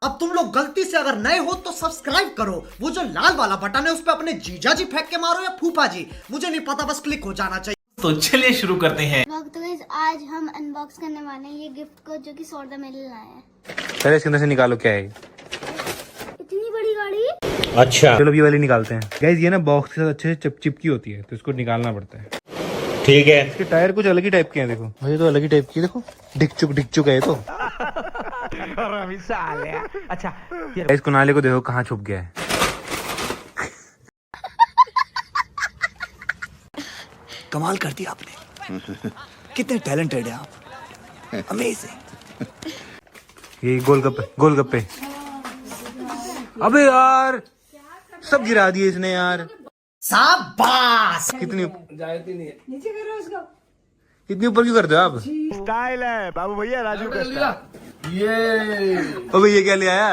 अब तुम लोग गलती से अगर नए हो तो सब्सक्राइब करो, वो जो लाल वाला बटन है उस पर अपने जीजा जी फेंक के मारो या फूफा जी, मुझे नहीं पता, बस क्लिक हो जाना चाहिए। तो चलिए शुरू करते हैं। तो गाइस आज हम अनबॉक्स करने वाले हैं ये गिफ्ट को जो कि सौदा मेले लाया है। पहले इसके अंदर से निकालो क्या है। इतनी बड़ी गाड़ी। अच्छा चलो ये वाली निकालते हैं। गाइस ये ना बॉक्स के साथ अच्छे से चिपकी होती है तो इसको निकालना पड़ता है। ठीक है। इसके टायर कुछ अलग ही टाइप के हैं, देखो भाई, तो अलग ही टाइप की, देखो डिक चुक है ये तो। अच्छा गाइस कुनाले को देखो कहाँ छुप गया है। कमाल कर दिया आपने। कितने टैलेंटेड है आप, अमेजिंग। ये गोलगप्पे। अबे यार सब गिरा दिए इसने यार। शाबाश। कितनी इतनी ऊपर क्यों करते हो आप? स्टाइल है बाबू भैया, राजू का स्टाइल। अबे ये क्या ले आया?